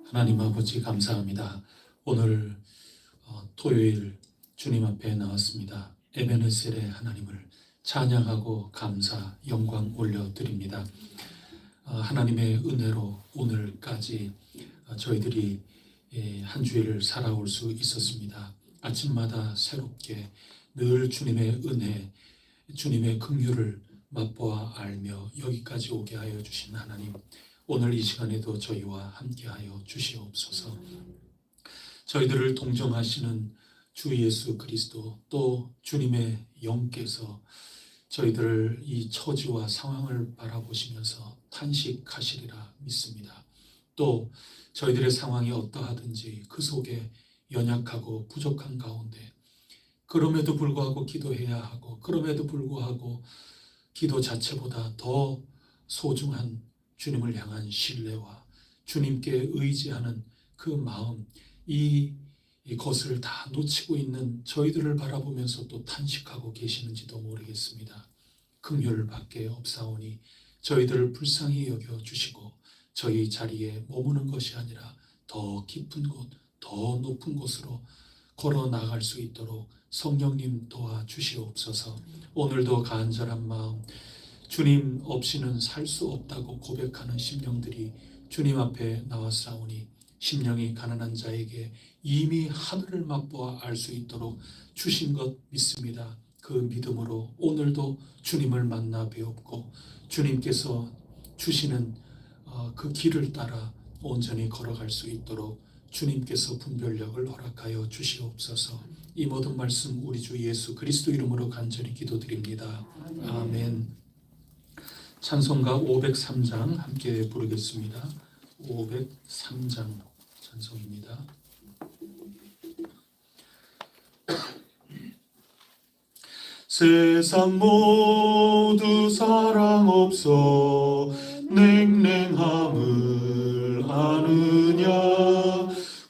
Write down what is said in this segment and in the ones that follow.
하나님 아버지 감사합니다. 오늘 토요일 주님 앞에 나왔습니다. 에베네셀의 하나님을 찬양하고 감사, 영광 올려드립니다. 하나님의 은혜로 오늘까지 저희들이 한 주일을 살아올 수 있었습니다. 아침마다 새롭게 늘 주님의 은혜, 주님의 긍휼을 맛보아 알며 여기까지 오게 하여 주신 하나님, 오늘 이 시간에도 저희와 함께하여 주시옵소서. 저희들을 동정하시는 주 예수 그리스도, 또 주님의 영께서 저희들을 이 처지와 상황을 바라보시면서 탄식하시리라 믿습니다. 또 저희들의 상황이 어떠하든지 그 속에 연약하고 부족한 가운데 그럼에도 불구하고 기도해야 하고, 그럼에도 불구하고 기도 자체보다 더 소중한 주님을 향한 신뢰와 주님께 의지하는 그 마음, 이것을 다 놓치고 있는 저희들을 바라보면서 또 탄식하고 계시는지도 모르겠습니다. 긍휼을 밖에 없사오니 저희들을 불쌍히 여겨주시고 저희 자리에 머무는 것이 아니라 더 깊은 곳, 더 높은 곳으로 걸어 나갈 수 있도록 성령님 도와주시옵소서. 오늘도 간절한 마음, 주님 없이는 살 수 없다고 고백하는 심령들이 주님 앞에 나왔사오니 심령이 가난한 자에게 이미 하늘을 맛보아 알 수 있도록 주신 것 믿습니다. 그 믿음으로 오늘도 주님을 만나 배웠고 주님께서 주시는 그 길을 따라 온전히 걸어갈 수 있도록 주님께서 분별력을 허락하여 주시옵소서. 이 모든 말씀 우리 주 예수 그리스도 이름으로 간절히 기도드립니다. 아멘. 찬송가 503장 함께 부르겠습니다. 503장 찬송입니다. 세상 모두 사랑 없어 냉랭함을 아느냐,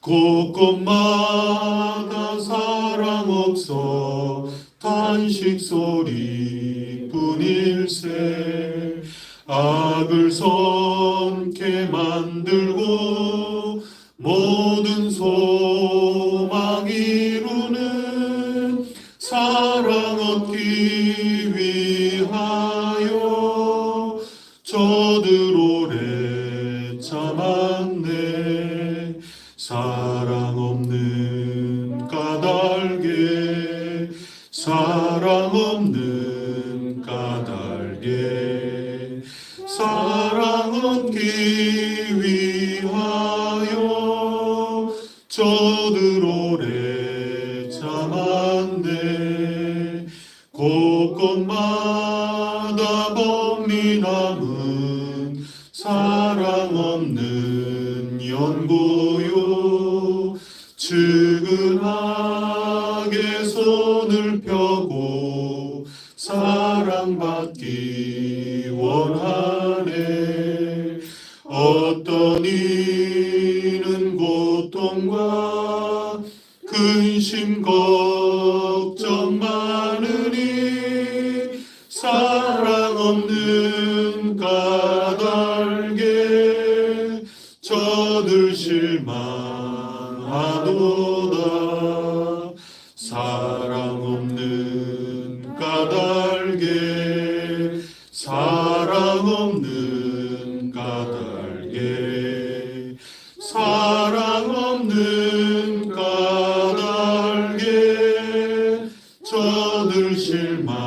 곳곳마다 사랑 없어 탄식 소리뿐일세. 악을 섬게 만들고 모든 소망 이루는 사랑 얻기 위하여 저들 오래 참았네. 사랑 없는 까닭에, 사랑 없는 까닭에 사랑 얻기 위하여 저들 오래 참았네. 곳곳마다 범리 남은 사랑 없는 연고요. 측은하게 손을 펴고 사랑받기 원하네. 어떤 이는 고통과 근심 걱정 많으니 사랑 없는 까닭에 저들 실망하도다. 사랑 없는 까닭에, 사랑 없는 까닭에, 사랑 없는 까닭에 저들 실망하도다.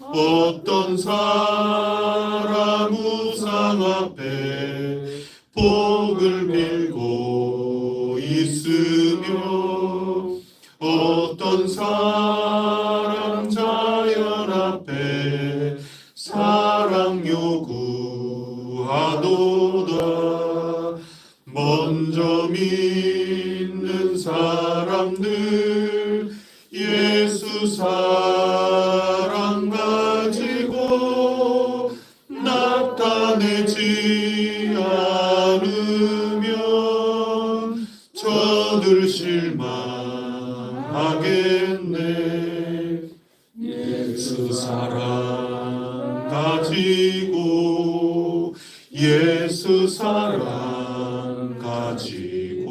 어떤 사람 우상 앞에 복을 빌고 있으며, 어떤 사람 자연 앞에 사랑 요구하도다. 먼저 믿는 사람들 예수 사랑 가지고 나타내지 않으면 저들 실망하겠네. 예수 사랑 가지고 예수 사랑 가지고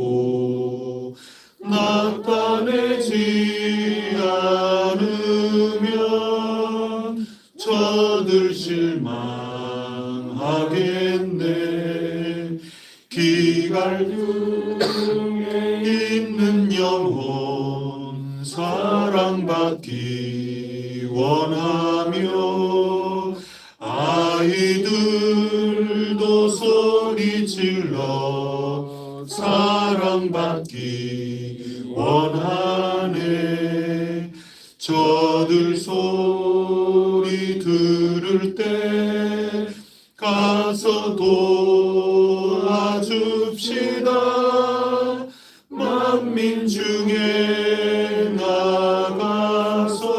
나타내지 않으면 저들 실망하겠네. 기갈 중에 있는 영혼 사랑받기 원하며 아이들도 소리질러 사랑받기 원하네. 저들 소리 들을 때 가서 도와줍시다. 만민 중에 나가서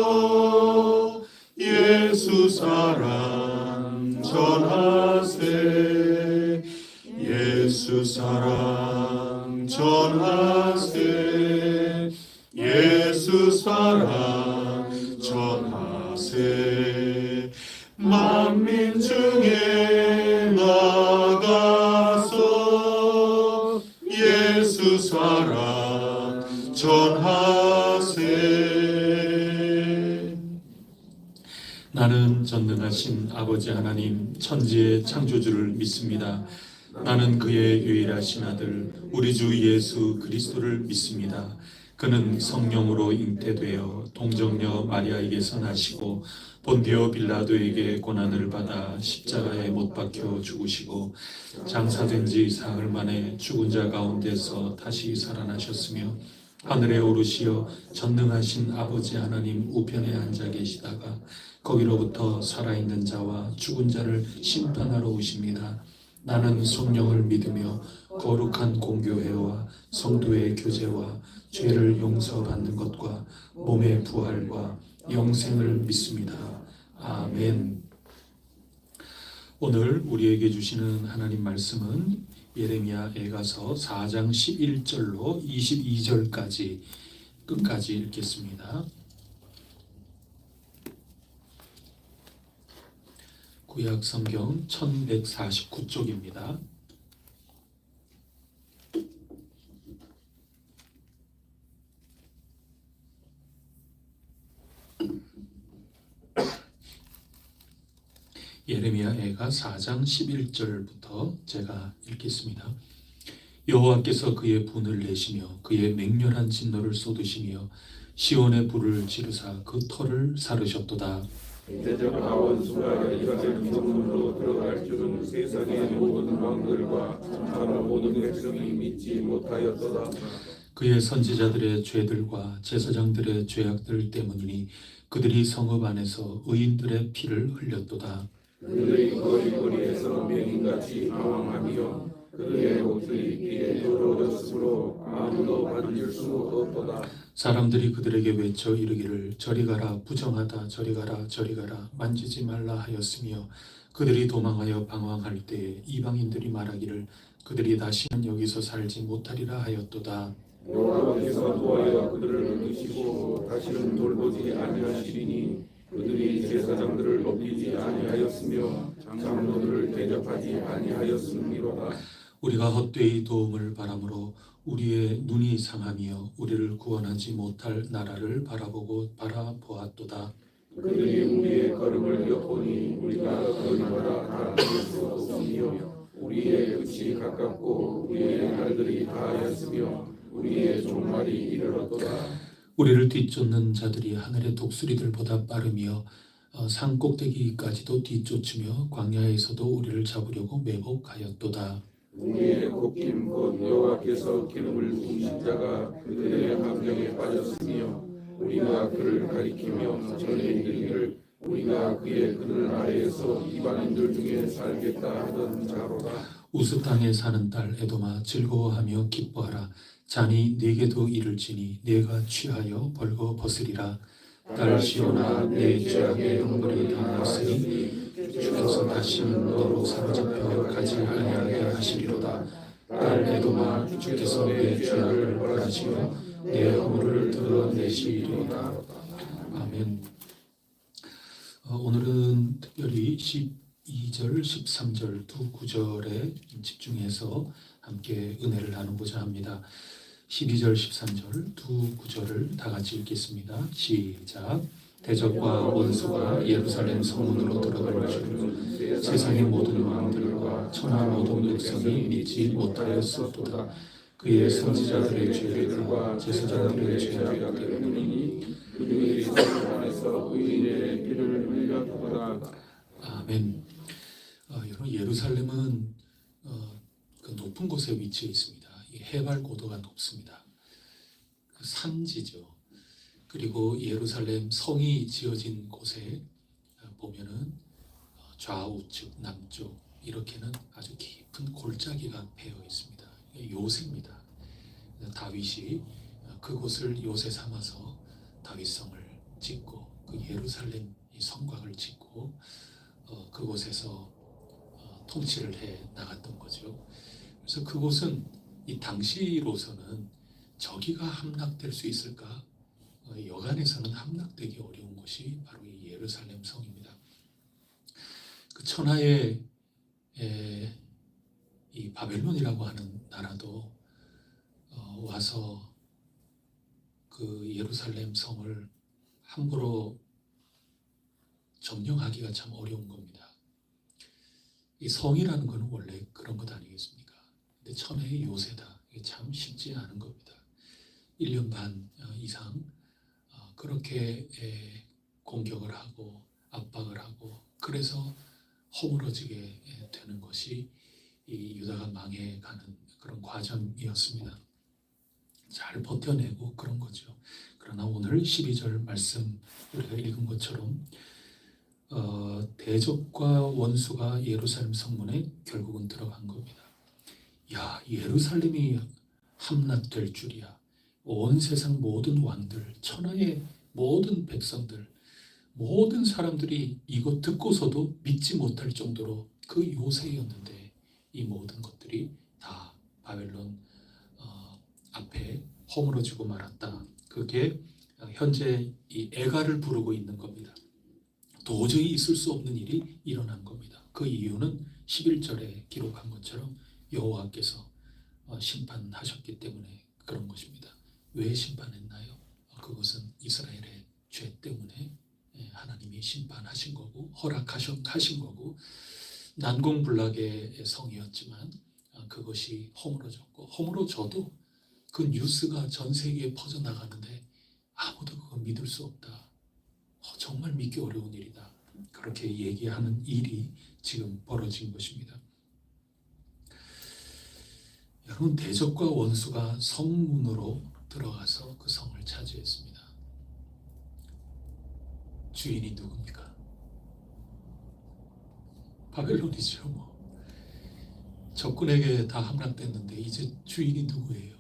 예수 사랑 전하세. 예수 사랑 전하세. 예수 사랑 전하세. 만민 중에 나가서 예수 사랑 전하세. 나는 전능하신 아버지 하나님 천지의 창조주를 믿습니다. 나는 그의 유일하신 아들 우리 주 예수 그리스도를 믿습니다. 그는 성령으로 잉태되어 동정녀 마리아에게서 나시고 본디오 빌라도에게 고난을 받아 십자가에 못 박혀 죽으시고 장사된 지 사흘 만에 죽은 자 가운데서 다시 살아나셨으며 하늘에 오르시어 전능하신 아버지 하나님 우편에 앉아 계시다가 거기로부터 살아있는 자와 죽은 자를 심판하러 오십니다. 나는 성령을 믿으며 거룩한 공교회와 성도의 교제와 죄를 용서받는 것과 몸의 부활과 영생을 믿습니다. 아멘. 오늘 우리에게 주시는 하나님 말씀은 예레미야 애가서 4장 11절로 22절까지 끝까지 읽겠습니다. 구약 성경 1149쪽입니다. 예레미야 애가 4장 11절부터 제가 읽겠습니다. 여호와께서 그의 분을 내시며 그의 맹렬한 진노를 쏟으시며 시온의 불을 지르사 그 터를 사르셨도다. 대적과 원수가 이스라엘 성문으로 들어갈 줄은 세상의 모든 왕들과 나라 모든 백성이 믿지 못하였도다. 그의 선지자들의 죄들과 제사장들의 죄악들 때문이니 그들이 성읍 안에서 의인들의 피를 흘렸도다. 그들이 거리거리에서 맹인같이 방황하며 그들의 옷이 피에 떨어졌으므로 아무도 만질 수 없도다. 사람들이 그들에게 외쳐 이르기를 저리 가라 부정하다 저리 가라 저리 가라 만지지 말라 하였으며 그들이 도망하여 방황할 때에 이방인들이 말하기를 그들이 다시는 여기서 살지 못하리라 하였도다. 여호와께서 도하여 그들을 얻으시고 다시는 돌보지 아니하시리니 그들이 제사장들을 높이지 아니하였으며 장로들을 대접하지 아니하였음이로다. 우리가 헛되이 도움을 바람으로 우리의 눈이 상하며 우리를 구원하지 못할 나라를 바라보았도다. 그들이 우리의 걸음을 엿보니 우리가 거리마다 다닐 수 없으며 우리의 끝이 가깝고 우리의 날들이 다하였으며 우리의 종말이 이르렀도다. 우리를 뒤쫓는 자들이 하늘의 독수리들보다 빠르며 산 꼭대기까지도 뒤쫓으며 광야에서도 우리를 잡으려고 매복하였도다. 우리의 곱김 곧 여호와께서 기름을 부으신 자가 그들의 함정에 빠졌으며 우리가 그를 가리키며 전에 이르기를 우리가 그의 그늘 아래에서 이방인들 중에 살겠다 하던 자로다. 우스 땅에 사는 딸 에돔아 즐거워하며 기뻐하라. 잔이 네게도 이를지니 네가 취하여 벌거 벗으리라. 딸 시온아 내 죄악의 흥물이 당하였으니 주께서 다시는 너로 사로잡혀 가지 아니하게 하시리로다. 딸 에돔아 주께서 내 죄악을 벌하시며 내 허물을 드러내시리로다. 아멘. 오늘은 특별히 12절, 13절 두 구절에 집중해서 함께 은혜를 나누고자 합니다. 12절, 13절 두 구절을 다 같이 읽겠습니다. 시작. 대적과 원수가 예루살렘 성문으로 들어갈 줄은 세상의 모든 왕들과 천하 모든 백성이 믿지 못하였었도다. 그의 선지자들의 죄들과 제사장들의 죄악 때문이니 그들이 성전 안에서 의인의 피를 흘렸도다. 아멘. 여러분, 예루살렘은 그 높은 곳에 위치해 있습니다. 이 해발 고도가 높습니다. 그 산지죠. 그리고 예루살렘 성이 지어진 곳에 보면은 좌우측, 남쪽 이렇게는 아주 깊은 골짜기가 배어 있습니다. 요새입니다. 다윗이 그곳을 요새 삼아서 다윗성을 짓고 그 예루살렘 성곽을 짓고 그곳에서 통치를 해 나갔던 거죠. 그래서 그곳은 이 당시로서는 저기가 함락될 수 있을까? 여간에서는 함락되기 어려운 곳이 바로 이 예루살렘 성입니다. 그 천하의 이 바벨론이라고 하는 나라도 와서 그 예루살렘 성을 함부로 점령하기가 참 어려운 겁니다. 이 성이라는 것은 원래 그런 것 아니겠습니까? 근데 천하의 요새다. 이게 참 쉽지 않은 겁니다. 1년 반 이상 그렇게 공격을 하고 압박을 하고 그래서 허물어지게 되는 것이 이 유다가 망해가는 그런 과정이었습니다. 잘 버텨내고 그런 거죠. 그러나 오늘 12절 말씀 우리가 읽은 것처럼 대적과 원수가 예루살렘 성문에 결국은 들어간 겁니다. 야, 예루살렘이 함락될 줄이야. 온 세상 모든 왕들, 천하의 모든 백성들, 모든 사람들이 이거 듣고서도 믿지 못할 정도로 그 요새였는데 이 모든 것들이 다 바벨론 앞에 허물어지고 말았다. 그게 현재 이 애가를 부르고 있는 겁니다. 도저히 있을 수 없는 일이 일어난 겁니다. 그 이유는 11절에 기록한 것처럼 여호와께서 심판하셨기 때문에 그런 것입니다. 왜 심판했나요? 그것은 이스라엘의 죄 때문에 하나님이 심판하신 거고 허락하신 거고 난공불락의 성이었지만 그것이 허물어졌고 허물어져도 그 뉴스가 전 세계에 퍼져나가는데 아무도 그걸 믿을 수 없다. 정말 믿기 어려운 일이다. 그렇게 얘기하는 일이 지금 벌어진 것입니다. 여러분, 대적과 원수가 성문으로 들어가서 그 성을 차지했습니다. 주인이 누굽니까? 바벨론이죠. 적군에게 다 함락됐는데 이제 주인이 누구예요?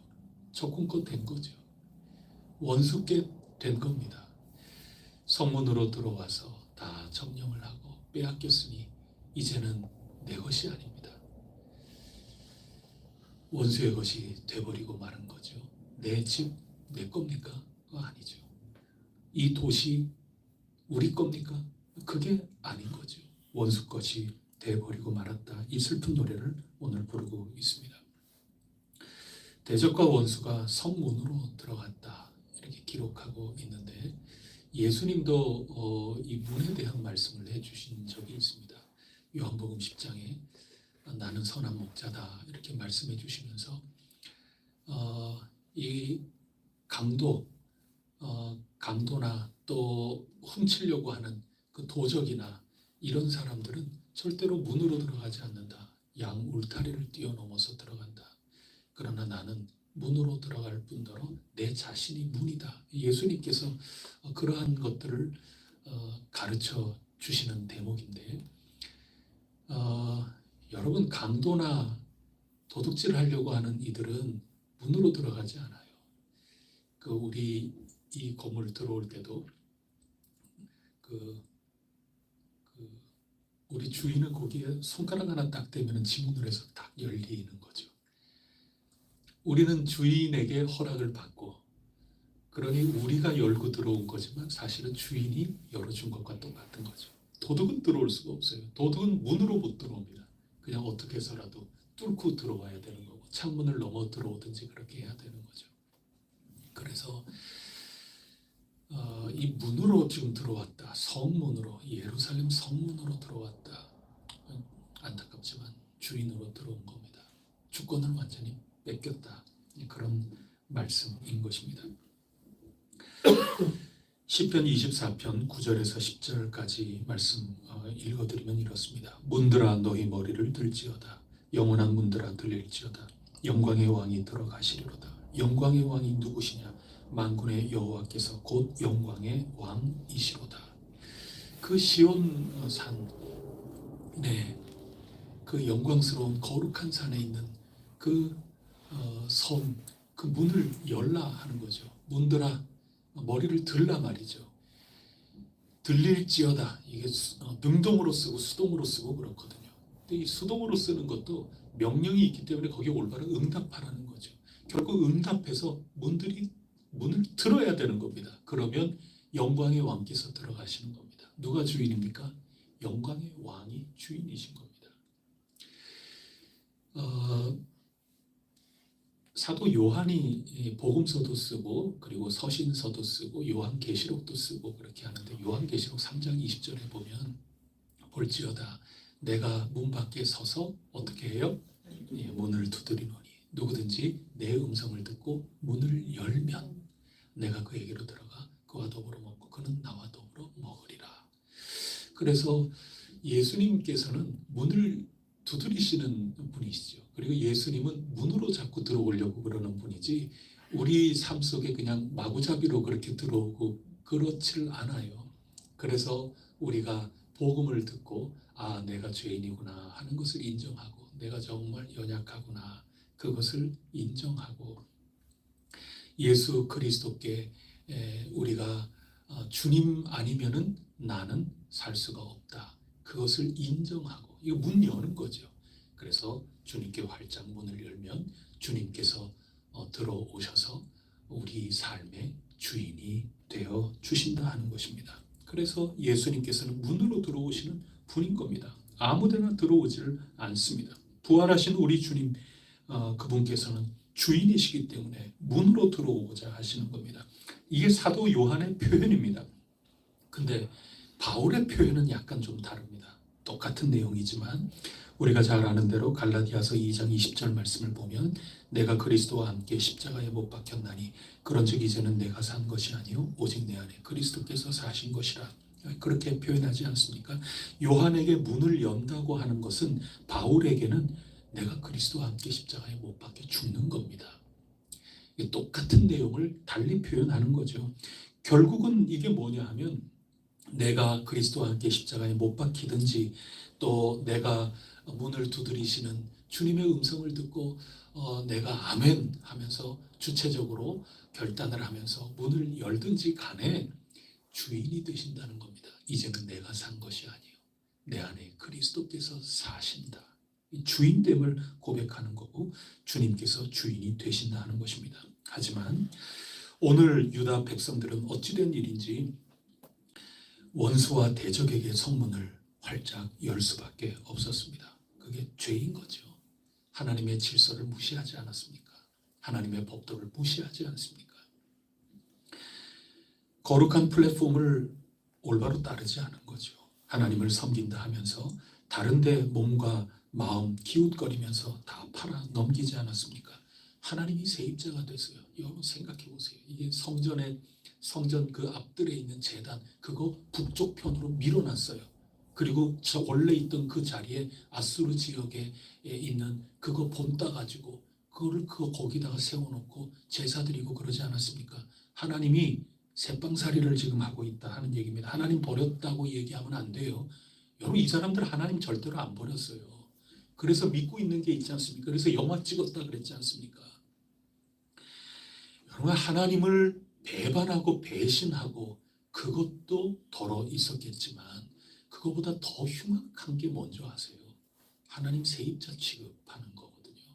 적군껏 된 거죠. 원수께 된 겁니다. 성문으로 들어와서 다 점령을 하고 빼앗겼으니 이제는 내 것이 아닙니다. 원수의 것이 돼버리고 마는 거죠. 내 집, 내 겁니까? 아니죠. 이 도시, 우리 겁니까? 그게 아닌 거죠. 원수 것이 돼버리고 말았다. 이 슬픈 노래를 오늘 부르고 있습니다. 대적과 원수가 성문으로 들어갔다. 이렇게 기록하고 있는데 예수님도 이 문에 대한 말씀을 해주신 적이 있습니다. 요한복음 10장에 나는 선한 목자다 이렇게 말씀해 주시면서 이 강도나 또 훔치려고 하는 그 도적이나 이런 사람들은 절대로 문으로 들어가지 않는다. 양 울타리를 뛰어넘어서 들어간다. 그러나 나는 문으로 들어갈 뿐더러 내 자신이 문이다. 예수님께서 그러한 것들을 가르쳐 주시는 대목인데 여러분, 강도나 도둑질 하려고 하는 이들은 문으로 들어가지 않아요. 우리 이 건물 들어올 때도 우리 주인은 거기에 손가락 하나 딱 대면 지문을 해서 딱 열리는 거죠. 우리는 주인에게 허락을 받고 그러니 우리가 열고 들어온 거지만 사실은 주인이 열어준 것과 똑같은 거죠. 도둑은 들어올 수가 없어요. 도둑은 문으로 못 들어옵니다. 그냥 어떻게 해서라도 뚫고 들어와야 되는 거고 창문을 넘어 들어오든지 그렇게 해야 되는 거죠. 그래서 이 문으로 지금 들어왔다. 성문으로, 예루살렘 성문으로 들어왔다. 안타깝지만 주인으로 들어온 겁니다. 주권을 완전히 뺏겼다. 그런 말씀인 것입니다. 시편 24편 9절에서 10절까지 말씀 읽어드리면 이렇습니다. 문들아 너희 머리를 들지어다. 영원한 문들아 들릴지어다. 영광의 왕이 들어가시리로다. 영광의 왕이 누구시냐? 만군의 여호와께서 곧 영광의 왕이시로다. 그 시온 산, 그 영광스러운 거룩한 산에 있는 그 섬, 그 문을 열라 하는 거죠. 문들아 머리를 들라 말이죠. 들릴지어다. 이게 능동으로 쓰고 수동으로 쓰고 그렇거든요. 근데 이 수동으로 쓰는 것도 명령이 있기 때문에 거기에 올바른 응답하라는 거죠. 결국 응답해서 문을 들어야 되는 겁니다. 그러면 영광의 왕께서 들어가시는 겁니다. 누가 주인입니까? 영광의 왕이 주인이신 겁니다. 사도 요한이 복음서도 쓰고 그리고 서신서도 쓰고 요한계시록도 쓰고 그렇게 하는데 요한계시록 3장 20절에 보면 볼지어다 내가 문 밖에 서서 어떻게 해요? 문을 두드리노니 누구든지 내 음성을 듣고 문을 열면 내가 그에게로 들어가 그와 더불어 먹고 그는 나와 더불어 먹으리라. 그래서 예수님께서는 문을 두드리시는 분이시죠. 그리고 예수님은 문으로 자꾸 들어오려고 그러는 분이지 우리 삶 속에 그냥 마구잡이로 그렇게 들어오고 그렇질 않아요. 그래서 우리가 복음을 듣고 아 내가 죄인이구나 하는 것을 인정하고 내가 정말 연약하구나 그것을 인정하고 예수 그리스도께 우리가 주님 아니면은 나는 살 수가 없다. 그것을 인정하고 이거 문 여는 거죠. 그래서 주님께 활짝 문을 열면 주님께서 들어오셔서 우리 삶의 주인이 되어 주신다 하는 것입니다. 그래서 예수님께서는 문으로 들어오시는 분인 겁니다. 아무데나 들어오지를 않습니다. 부활하신 우리 주님 그분께서는 주인이시기 때문에 문으로 들어오고자 하시는 겁니다. 이게 사도 요한의 표현입니다. 근데 바울의 표현은 약간 좀 다릅니다. 똑같은 내용이지만 우리가 잘 아는 대로 갈라디아서 2장 20절 말씀을 보면 내가 그리스도와 함께 십자가에 못 박혔나니 그런즉 이제는 내가 산 것이 아니요 오직 내 안에 그리스도께서 사신 것이라. 그렇게 표현하지 않습니까? 요한에게 문을 연다고 하는 것은 바울에게는 내가 그리스도와 함께 십자가에 못 박혀 죽는 겁니다. 똑같은 내용을 달리 표현하는 거죠. 결국은 이게 뭐냐 하면 내가 그리스도와 함께 십자가에 못 박히든지 또 내가 문을 두드리시는 주님의 음성을 듣고 내가 아멘 하면서 주체적으로 결단을 하면서 문을 열든지 간에 주인이 되신다는 겁니다. 이제는 내가 산 것이 아니요 내 안에 그리스도께서 사신다. 주인됨을 고백하는 거고 주님께서 주인이 되신다 하는 것입니다. 하지만 오늘 유다 백성들은 어찌된 일인지 원수와 대적에게 성문을 활짝 열 수밖에 없었습니다. 그게 죄인 거죠. 하나님의 질서를 무시하지 않았습니까? 하나님의 법도를 무시하지 않습니까? 거룩한 플랫폼을 올바로 따르지 않은 거죠. 하나님을 섬긴다 하면서 다른데 몸과 마음 기웃거리면서 다 팔아 넘기지 않았습니까? 하나님이 세입자가 됐어요. 여러분 생각해 보세요. 이게 성전 그 앞뜰에 있는 제단 그거 북쪽 편으로 밀어놨어요. 그리고 저 원래 있던 그 자리에 아수르 지역에 있는 그거 본따 가지고 그거 거기다가 세워놓고 제사 드리고 그러지 않았습니까? 하나님이 새빵살이를 지금 하고 있다 하는 얘기입니다. 하나님 버렸다고 얘기하면 안 돼요. 여러분 이 사람들 하나님 절대로 안 버렸어요. 그래서 믿고 있는 게 있지 않습니까? 그래서 영화 찍었다 그랬지 않습니까? 여러분 하나님을 배반하고 배신하고 그것도 덜어 있었겠지만 그거보다 더 흉악한 게 뭔지 아세요? 하나님 세입자 취급하는 거거든요.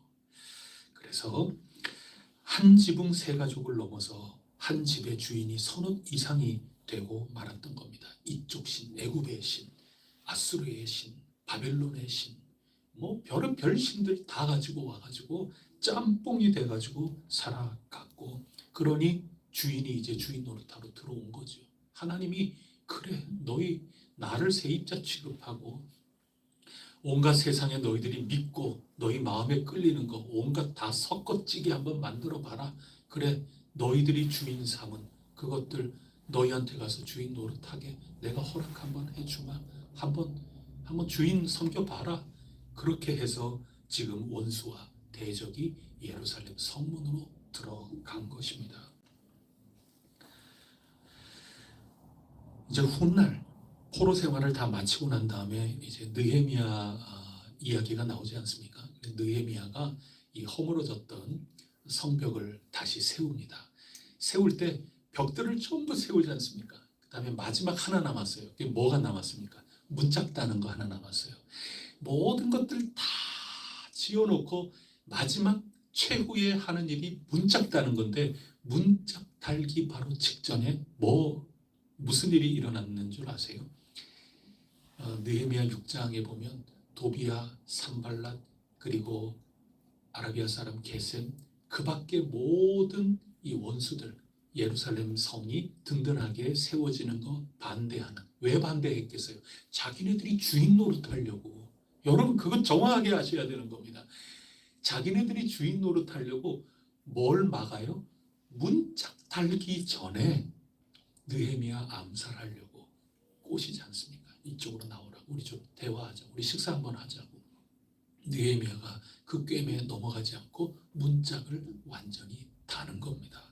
그래서 한 지붕 세 가족을 넘어서 한 집의 주인이 서너 이상이 되고 말았던 겁니다. 이쪽 신, 애굽의 신, 아수르의 신, 바벨론의 신, 뭐 별의별 신들 다 가지고 와가지고 짬뽕이 돼가지고 살아갔고, 그러니 주인이 이제 주인 노릇하러 들어온 거죠. 하나님이 그래, 너희 나를 세입자 취급하고 온갖 세상에 너희들이 믿고 너희 마음에 끌리는 거 온갖 다 섞어찌게 한번 만들어 봐라. 그래, 너희들이 주인 삼은 그것들 너희한테 가서 주인 노릇하게 내가 허락 한번 해주마. 한번 주인 섬겨봐라. 그렇게 해서 지금 원수와 대적이 예루살렘 성문으로 들어간 것입니다. 이제 훗날 포로 생활을 다 마치고 난 다음에 이제 느헤미야 이야기가 나오지 않습니까? 느헤미야가 이 허물어졌던 성벽을 다시 세웁니다. 세울 때 벽들을 전부 세우지 않습니까? 그 다음에 마지막 하나 남았어요. 그게 뭐가 남았습니까? 문짝 따는 거 하나 남았어요. 모든 것들 다 지어놓고 마지막 최후에 하는 일이 문짝 따는 건데, 문짝 달기 바로 직전에 무슨 일이 일어났는 줄 아세요? 느헤미야 6장에 보면 도비야, 산발랏, 그리고 아라비아 사람 게셈, 그 밖에 모든 이 원수들, 예루살렘 성이 든든하게 세워지는 거 반대하는. 왜 반대했겠어요? 자기네들이 주인 노릇하려고. 여러분, 그건 정확하게 아셔야 되는 겁니다. 자기네들이 주인 노릇하려고 뭘 막아요? 문짝 달기 전에 느헤미야 암살하려고 꼬시지 않습니까? 이쪽으로 나오라고, 우리 좀 대화하자, 우리 식사 한번 하자고. 느헤미야가 그 꿰매에 넘어가지 않고 문짝을 완전히 다는 겁니다.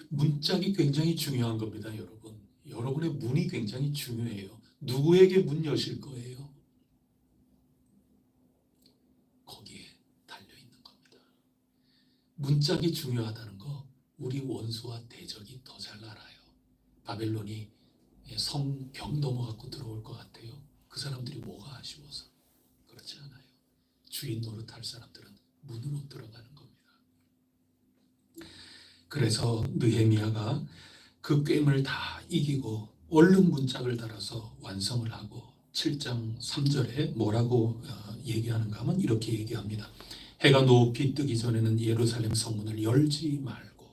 문짝이 굉장히 중요한 겁니다, 여러분. 여러분의 문이 굉장히 중요해요. 누구에게 문 여실 거예요? 거기에 달려있는 겁니다. 문짝이 중요하다는 거 우리 원수와 대적이 더 잘 알아요. 바벨론이 성벽 넘어갖고 들어올 것 같아요. 그 사람들이 뭐가 아쉬워서? 그렇지 않아요. 주인 노릇할 사람들은 문으로 들어가는 겁니다. 그래서 느헤미야가 그 꿰을 다 이기고 얼른 문짝을 달아서 완성을 하고 7장 3절에 뭐라고 얘기하는가 하면 이렇게 얘기합니다. 해가 높이 뜨기 전에는 예루살렘 성문을 열지 말고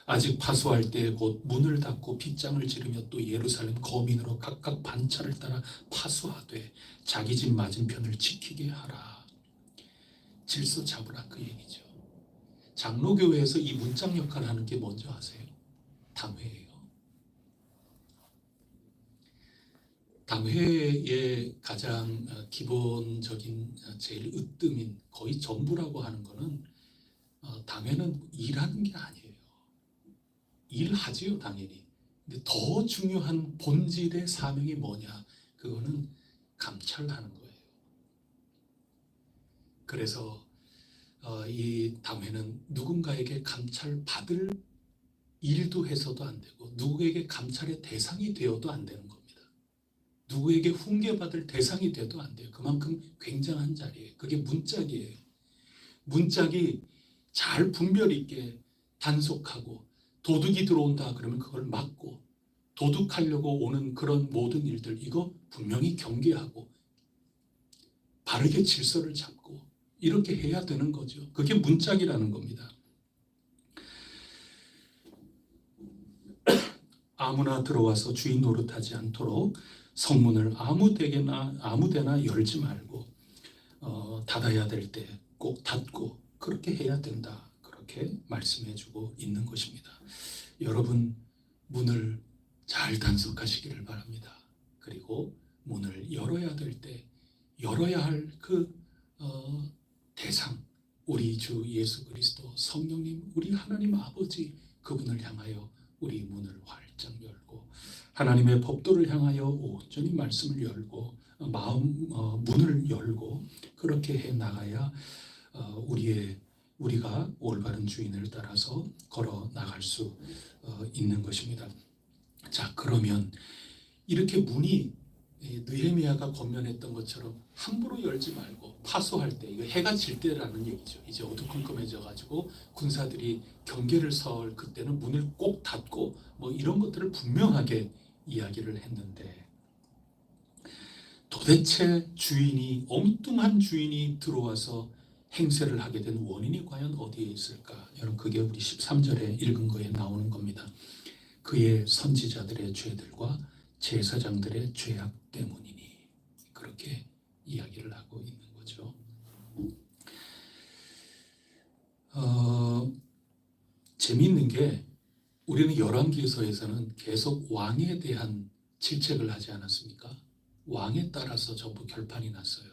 아직 파수할 때 곧 문을 닫고 빗장을 지르며 또 예루살렘 거민으로 각각 반차를 따라 파수하되 자기 집 맞은편을 지키게 하라. 질서 잡으라, 그 얘기죠. 장로교회에서 이 문짝 역할을 하는 게 뭔지 아세요? 당회예요. 당회의 가장 기본적인 제일 으뜸인 거의 전부라고 하는 거는 당회는 일하는 게 아니에요. 일하지요, 당연히. 근데 더 중요한 본질의 사명이 뭐냐? 그거는 감찰하는 거예요. 그래서 이 당회는 누군가에게 감찰받을 일도 해서도 안 되고 누구에게 감찰의 대상이 되어도 안 되는 겁니다. 누구에게 훈계받을 대상이 돼도 안 돼요. 그만큼 굉장한 자리예요. 그게 문짝이에요. 문짝이 잘 분별 있게 단속하고 도둑이 들어온다 그러면 그걸 막고 도둑하려고 오는 그런 모든 일들 이거 분명히 경계하고 바르게 질서를 잡고 이렇게 해야 되는 거죠. 그게 문짝이라는 겁니다. 아무나 들어와서 주인 노릇하지 않도록 성문을 아무데나 열지 말고 닫아야 될 때 꼭 닫고 그렇게 해야 된다. 그렇게 말씀해주고 있는 것입니다. 여러분, 문을 잘 단속하시기를 바랍니다. 그리고 문을 열어야 될 때 열어야 할 그 대상, 우리 주 예수 그리스도 성령님, 우리 하나님 아버지, 그분을 향하여 우리 문을 활짝 열고 하나님의 법도를 향하여 온전히 말씀을 열고 문을 열고 그렇게 해 나가야 우리가 올바른 주인을 따라서 걸어 나갈 수 있는 것입니다. 자, 그러면 이렇게 문이 느헤미야가 권면했던 것처럼 함부로 열지 말고 파수할 때, 이거 해가 질 때라는 얘기죠. 이제 어두컴컴해져 가지고 군사들이 경계를 설 그때는 문을 꼭 닫고 뭐 이런 것들을 분명하게 이야기를 했는데 도대체 주인이, 엉뚱한 주인이 들어와서 행세를 하게 된 원인이 과연 어디에 있을까? 여러분, 그게 우리 13절에 읽은 거에 나오는 겁니다. 그의 선지자들의 죄들과 제사장들의 죄악 때문이니, 그렇게 이야기를 하고 있는 거죠. 재미있는 게, 우리는 열왕기서에서는 계속 왕에 대한 질책을 하지 않았습니까? 왕에 따라서 전부 결판이 났어요.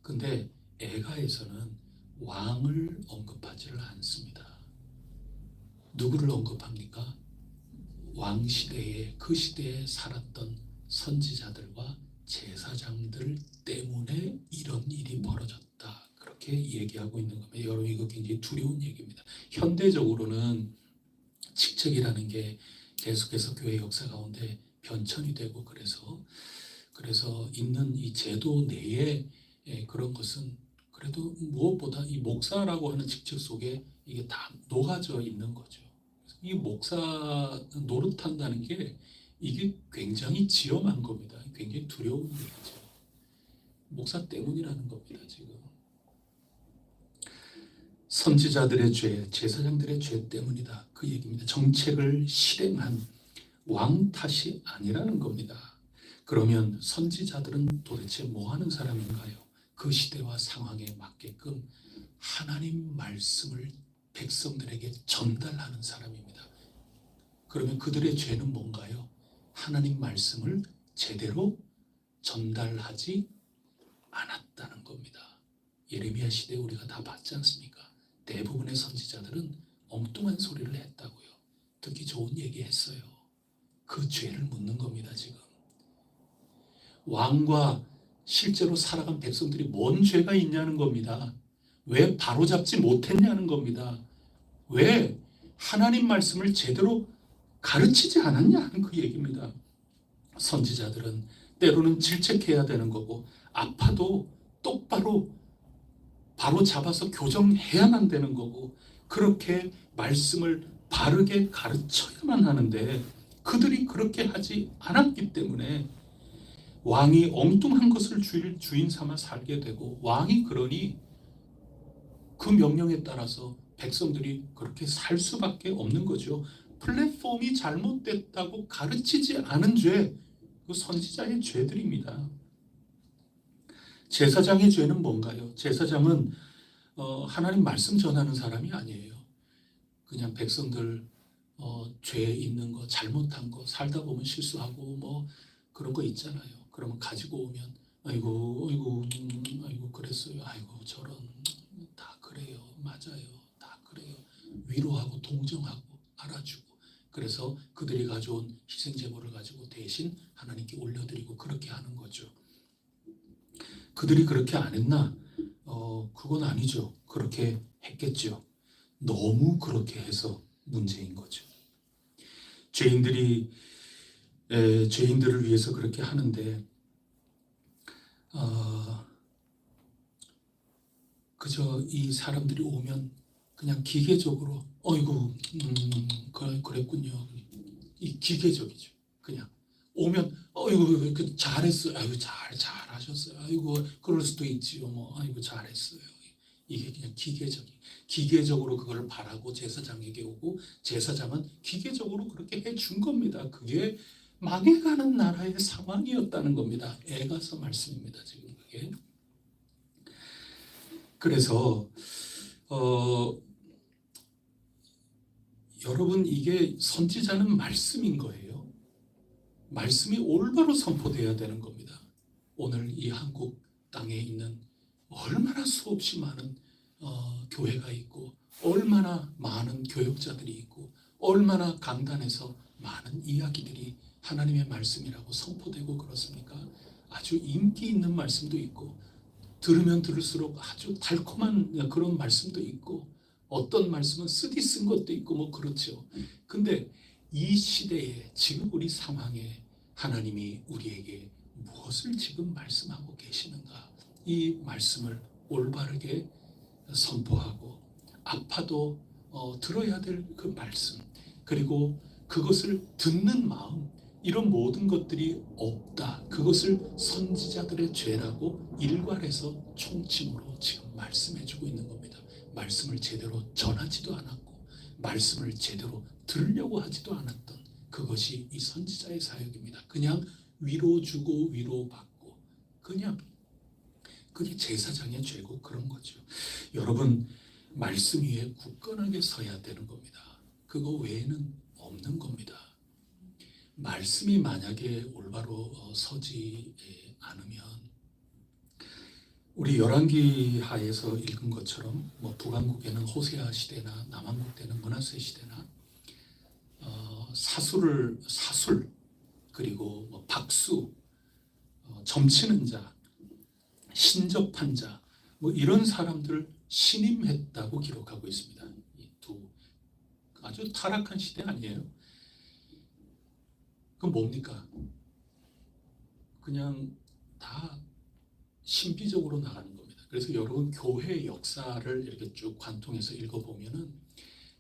근데 에가에서는 왕을 언급하지를 않습니다. 누구를 언급합니까? 왕 시대에, 그 시대에 살았던 선지자들과 제사장들 때문에 이런 일이 벌어졌다, 그렇게 얘기하고 있는 겁니다. 여러분, 이거 굉장히 두려운 얘기입니다. 현대적으로는 직책이라는 게 계속해서 교회 역사 가운데 변천이 되고, 그래서 있는 이 제도 내에 그런 것은 그래도 무엇보다 이 목사라고 하는 직책 속에 이게 다 녹아져 있는 거죠. 이 목사 노릇한다는 게 이게 굉장히 지엄한 겁니다. 굉장히 두려운 일이죠. 목사 때문이라는 겁니다, 지금. 선지자들의 죄, 제사장들의 죄 때문이다, 그 얘기입니다. 정책을 실행한 왕 탓이 아니라는 겁니다. 그러면 선지자들은 도대체 뭐 하는 사람인가요? 그 시대와 상황에 맞게끔 하나님 말씀을 백성들에게 전달하는 사람입니다. 그러면 그들의 죄는 뭔가요? 하나님 말씀을 제대로 전달하지 않았다는 겁니다. 예레미야 시대에 우리가 다 봤지 않습니까? 대부분의 선지자들은 엉뚱한 소리를 했다고요. 듣기 좋은 얘기 했어요. 그 죄를 묻는 겁니다, 지금. 왕과 실제로 살아간 백성들이 뭔 죄가 있냐는 겁니다. 왜 바로잡지 못했냐는 겁니다. 왜 하나님 말씀을 제대로 가르치지 않았냐는 그 얘기입니다. 선지자들은 때로는 질책해야 되는 거고, 아파도 똑바로 바로 잡아서 교정해야만 되는 거고, 그렇게 말씀을 바르게 가르쳐야만 하는데 그들이 그렇게 하지 않았기 때문에 왕이 엉뚱한 것을 주인 삼아 살게 되고, 왕이 그러니 그 명령에 따라서 백성들이 그렇게 살 수밖에 없는 거죠. 플랫폼이 잘못됐다고 가르치지 않은 죄, 그 선지자의 죄들입니다. 제사장의 죄는 뭔가요? 제사장은 하나님 말씀 전하는 사람이 아니에요. 그냥 백성들 죄 있는 거, 잘못한 거, 살다 보면 실수하고 뭐 그런 거 있잖아요. 그러면 가지고 오면 아이고 그랬어요. 아이고 저런, 다 그래요. 맞아요. 다 그래요. 위로하고 동정하고 알아주고, 그래서 그들이 가져온 희생제물을 가지고 대신 하나님께 올려드리고 그렇게 하는 거죠. 그들이 그렇게 안 했나? 그건 아니죠. 그렇게 했겠죠. 너무 그렇게 해서 문제인 거죠. 죄인들을 위해서 그렇게 하는데 그저 이 사람들이 오면 그냥 기계적으로 그랬군요. 이 기계적이죠. 그냥 오면 잘했어요. 잘하셨어요. 그럴 수도 있지요. 잘했어요. 이게 그냥 기계적으로 그걸 바라고 제사장에게 오고, 제사장은 기계적으로 그렇게 해준 겁니다. 그게 망해가는 나라의 상황이었다는 겁니다. 에가서 말씀입니다, 지금 그게. 그래서 여러분, 이게 선지자는 말씀인 거예요. 말씀이 올바로 선포되어야 되는 겁니다. 오늘 이 한국 땅에 있는 얼마나 수없이 많은 교회가 있고, 얼마나 많은 교역자들이 있고, 얼마나 강단에서 많은 이야기들이 하나님의 말씀이라고 선포되고 그렇습니까? 아주 인기 있는 말씀도 있고, 들으면 들을수록 아주 달콤한 그런 말씀도 있고, 어떤 말씀은 쓰디 쓴 것도 있고 뭐 그렇죠. 근데 이 시대에, 지금 우리 상황에 하나님이 우리에게 무엇을 지금 말씀하고 계시는가, 이 말씀을 올바르게 선포하고, 아파도 들어야 될 그 말씀, 그리고 그것을 듣는 마음, 이런 모든 것들이 없다. 그것을 선지자들의 죄라고 일괄해서 총칭으로 지금 말씀해주고 있는 겁니다. 말씀을 제대로 전하지도 않았고 말씀을 제대로 들으려고 하지도 않았던 그것이 이 선지자의 사역입니다. 그냥 위로 주고 위로 받고 그냥 그게 제사장의 죄고 그런 거죠. 여러분, 말씀 위에 굳건하게 서야 되는 겁니다. 그거 외에는 없는 겁니다. 말씀이 만약에 올바로 서지 않으면 우리 열왕기 하에서 읽은 것처럼 뭐 북왕국에는 호세아 시대나 남왕국 때는 므낫세 시대나 사술 그리고 뭐 박수 점치는 자 신접한 자 뭐 이런 사람들을 신임했다고 기록하고 있습니다. 이 두 아주 타락한 시대 아니에요? 그건 뭡니까? 그냥 다 신비적으로 나가는 겁니다. 그래서 여러분 교회 역사를 이렇게 쭉 관통해서 읽어보면은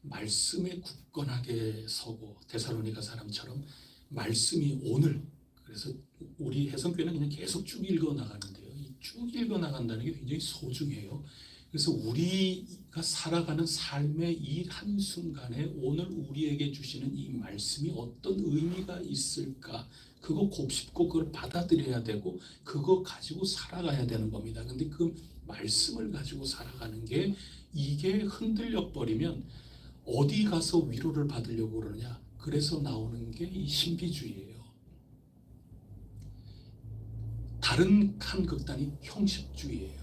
말씀에 굳건하게 서고 데살로니가 사람처럼 말씀이 오늘 그래서 우리 해성교회는 그냥 계속 쭉 읽어 나가는데요. 이 쭉 읽어 나간다는 게 굉장히 소중해요. 그래서 우리가 살아가는 삶의 이 한순간에 오늘 우리에게 주시는 이 말씀이 어떤 의미가 있을까 그거 곱씹고 그걸 받아들여야 되고 그거 가지고 살아가야 되는 겁니다. 근데 그 말씀을 가지고 살아가는 게 이게 흔들려 버리면 어디 가서 위로를 받으려고 그러냐. 그래서 나오는 게 이 신비주의예요. 다른 한 극단이 형식주의예요.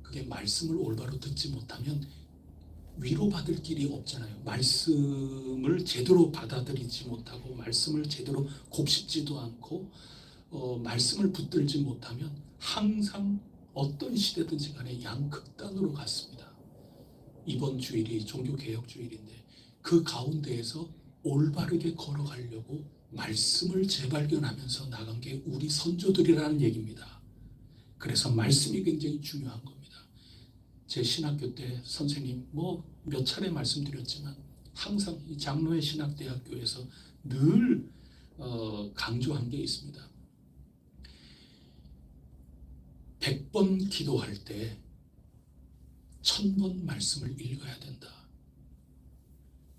그게 말씀을 올바로 듣지 못하면 위로받을 길이 없잖아요. 말씀을 제대로 받아들이지 못하고 말씀을 제대로 곱씹지도 않고 말씀을 붙들지 못하면 항상 어떤 시대든지 간에 양극단으로 갔습니다. 이번 주일이 종교개혁주일인데 그 가운데에서 올바르게 걸어가려고 말씀을 재발견하면서 나간 게 우리 선조들이라는 얘기입니다. 그래서 말씀이 굉장히 중요한 겁니다. 제 신학교 때 선생님 뭐 몇 차례 말씀드렸지만 항상 이 장로회 신학대학교에서 늘 강조한 게 있습니다. 100번 기도할 때 1000번 말씀을 읽어야 된다.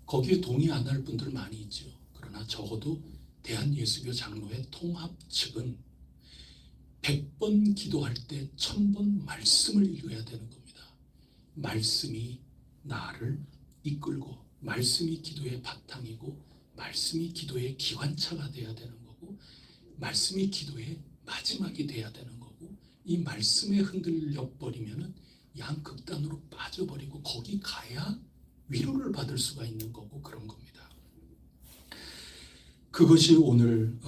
거기에 동의 안 할 분들 많이 있죠. 그러나 적어도 대한예수교 장로회 통합 측은 100번 기도할 때 1000번 말씀을 읽어야 되는 겁니다. 말씀이 나를 이끌고 말씀이 기도의 바탕이고 말씀이 기도의 기관차가 돼야 되는 거고 말씀이 기도의 마지막이 돼야 되는 거고 이 말씀에 흔들려 버리면은 양극단으로 빠져버리고 거기 가야 위로를 받을 수가 있는 거고 그런 겁니다. 그것이 오늘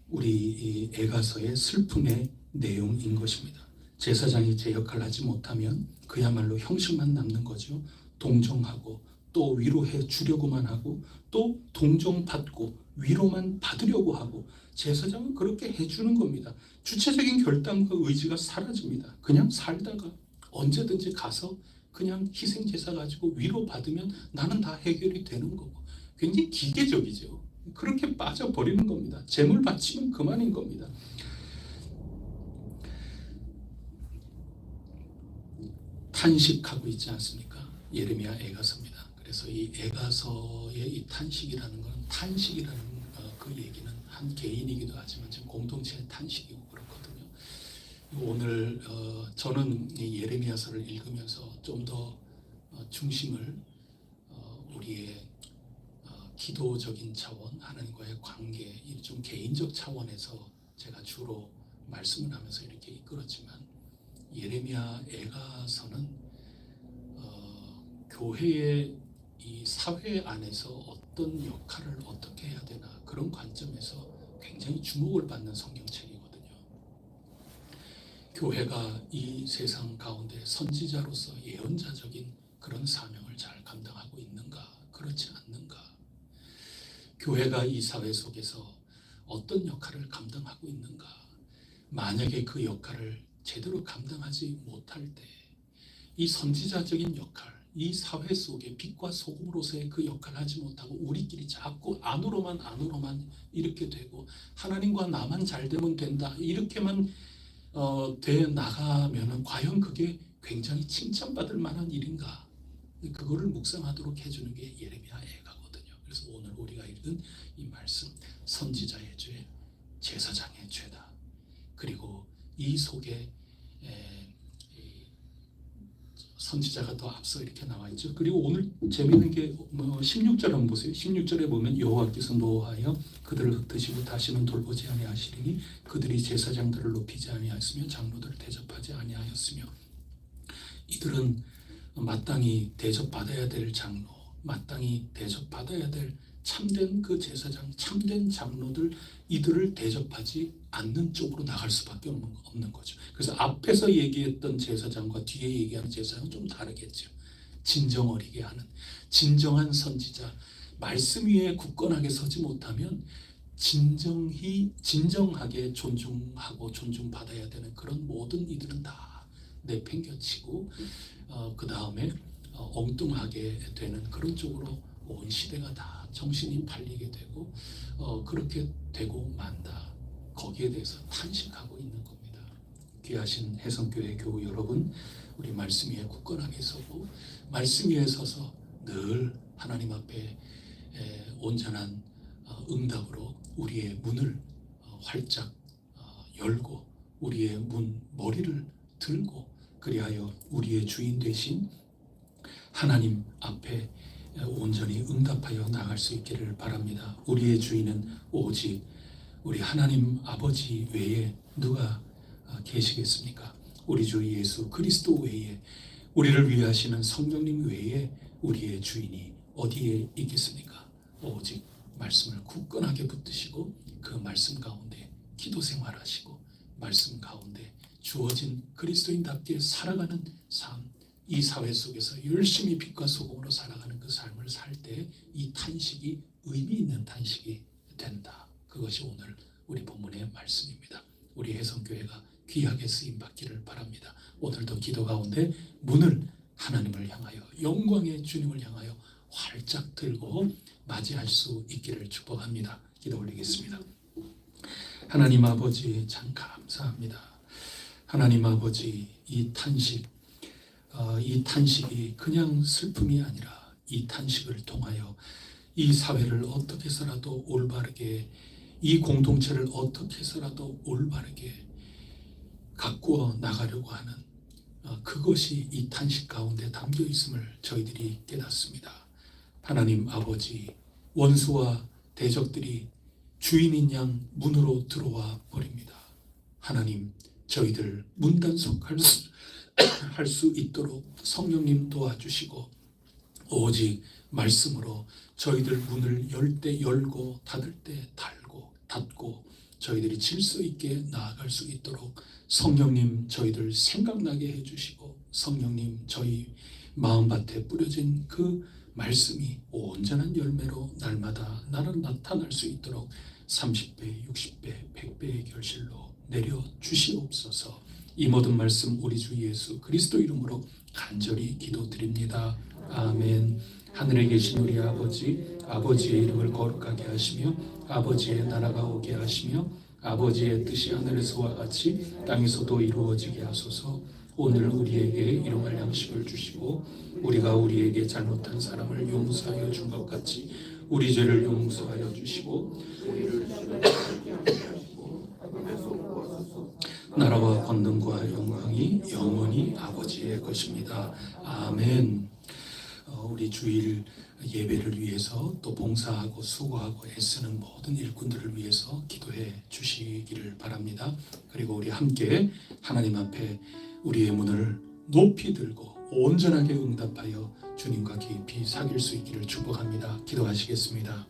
우리 이 에가서의 슬픔의 내용인 것입니다. 제사장이 제 역할을 하지 못하면 그야말로 형식만 남는 거죠. 동정하고 또 위로해 주려고만 하고 또 동정받고 위로만 받으려고 하고 제사장은 그렇게 해주는 겁니다. 주체적인 결단과 의지가 사라집니다. 그냥 살다가 언제든지 가서 그냥 희생제사 가지고 위로받으면 나는 다 해결이 되는 거고 굉장히 기계적이죠. 그렇게 빠져버리는 겁니다. 재물 바치면 그만인 겁니다. 탄식하고 있지 않습니까? 예레미야 에가서입니다. 그래서 이 에가서의 이 탄식이라는 것은 탄식이라는 그 얘기는 한 개인이기도 하지만 지금 공동체의 탄식이고 그렇거든요. 오늘 저는 이 예레미야서를 읽으면서 좀 더 중심을 우리의 기도적인 차원, 하나님과의 관계, 이 좀 개인적 차원에서 제가 주로 말씀을 하면서 이렇게 이끌었지만 예레미야 에가서는 교회의 이 사회 안에서 어떤 역할을 어떻게 해야 되나 그런 관점에서 굉장히 주목을 받는 성경책이거든요. 교회가 이 세상 가운데 선지자로서 예언자적인 그런 사명을 잘 감당하고 있는가, 그렇지 않는가? 교회가 이 사회 속에서 어떤 역할을 감당하고 있는가? 만약에 그 역할을 제대로 감당하지 못할 때 이 선지자적인 역할, 이 사회 속에 빛과 소금으로서의 그 역할을 하지 못하고 우리끼리 자꾸 안으로만 이렇게 되고 하나님과 나만 잘 되면 된다 이렇게만 돼 나가면은 과연 그게 굉장히 칭찬받을 만한 일인가? 그거를 묵상하도록 해주는 게 예레미야 애가거든요. 그래서 오늘 우리가 읽은 이 말씀, 선지자의 죄, 제사장의 죄다. 그리고 이 속에 선지자가 더 앞서 이렇게 나와 있죠. 그리고 오늘 재미있는 게 16절 한번 보세요. 16절에 보면 여호와께서 노하여 그들을 흩으시고 다시는 돌보지 아니하시리니 그들이 제사장들을 높이지 아니하였으며 장로들을 대접하지 아니하였으며. 이들은 마땅히 대접받아야 될 장로, 마땅히 대접받아야 될 참된 그 제사장, 참된 장로들, 이들을 대접하지 않는 쪽으로 나갈 수밖에 없는 거죠. 그래서 앞에서 얘기했던 제사장과 뒤에 얘기하는 제사장은 좀 다르겠죠. 진정 어리게 하는 진정한 선지자, 말씀 위에 굳건하게 서지 못하면 진정하게 존중하고 존중받아야 되는 그런 모든 이들은 다 내팽겨치고 그 다음에 엉뚱하게 되는 그런 쪽으로 온 시대가 다 정신이 팔리게 되고 그렇게 되고 만다. 거기에 대해서 탄식하고 있는 겁니다. 귀하신 해성교회 교우 여러분, 우리 말씀 위에 굳건하게 서고 말씀 위에 서서 늘 하나님 앞에 온전한 응답으로 우리의 문을 활짝 열고 우리의 머리를 들고 그리하여 우리의 주인 되신 하나님 앞에 온전히 응답하여 나갈 수 있기를 바랍니다. 우리의 주인은 오직 우리 하나님 아버지 외에 누가 계시겠습니까? 우리 주 예수 그리스도 외에, 우리를 위해 하시는 성령님 외에 우리의 주인이 어디에 있겠습니까? 오직 말씀을 굳건하게 붙드시고 그 말씀 가운데 기도 생활하시고 말씀 가운데 주어진 그리스도인답게 살아가는 삶, 이 사회 속에서 열심히 빛과 소금으로 살아가는 그 삶을 살 때 이 탄식이 의미 있는 탄식이 된다. 그것이 오늘 우리 본문의 말씀입니다. 우리 해성교회가 귀하게 쓰임받기를 바랍니다. 오늘도 기도 가운데 문을 하나님을 향하여 영광의 주님을 향하여 활짝 들고 맞이할 수 있기를 축복합니다. 기도 올리겠습니다. 하나님 아버지 참 감사합니다. 하나님 아버지 이 탄식이 그냥 슬픔이 아니라 이 탄식을 통하여 이 사회를 어떻게 해서라도 올바르게, 이 공동체를 어떻게 해서라도 올바르게 가꾸어 나가려고 하는 그것이 이 탄식 가운데 담겨 있음을 저희들이 깨닫습니다. 하나님 아버지, 원수와 대적들이 주인인 양 문으로 들어와 버립니다. 하나님, 저희들 문단속할 수 있도록 성령님 도와주시고 오직 말씀으로 저희들 문을 열 때 열고 닫을 때 닫고 저희들이 질서 있게 나아갈 수 있도록 성령님 저희들 생각나게 해주시고 성령님 저희 마음밭에 뿌려진 그 말씀이 온전한 열매로 날마다 나타날 수 있도록 30배, 60배, 100배의 결실로 내려주시옵소서. 이 모든 말씀 우리 주 예수 그리스도 이름으로 간절히 기도드립니다. 아멘. 하늘에 계신 우리 아버지의 이름을 거룩하게 하시며 아버지의 나라가 오게 하시며 아버지의 뜻이 하늘에서와 같이 땅에서도 이루어지게 하소서. 오늘 우리에게 일용할 양식을 주시고 우리가 우리에게 잘못한 사람을 용서하여 준 것 같이 우리 죄를 용서하여 주시고 나라와 권능과 영광이 영원히 아버지의 것입니다. 아멘. 우리 주일 예배를 위해서 또 봉사하고 수고하고 애쓰는 모든 일꾼들을 위해서 기도해 주시기를 바랍니다. 그리고 우리 함께 하나님 앞에 우리의 문을 높이 들고 온전하게 응답하여 주님과 깊이 사귈 수 있기를 축복합니다. 기도하시겠습니다.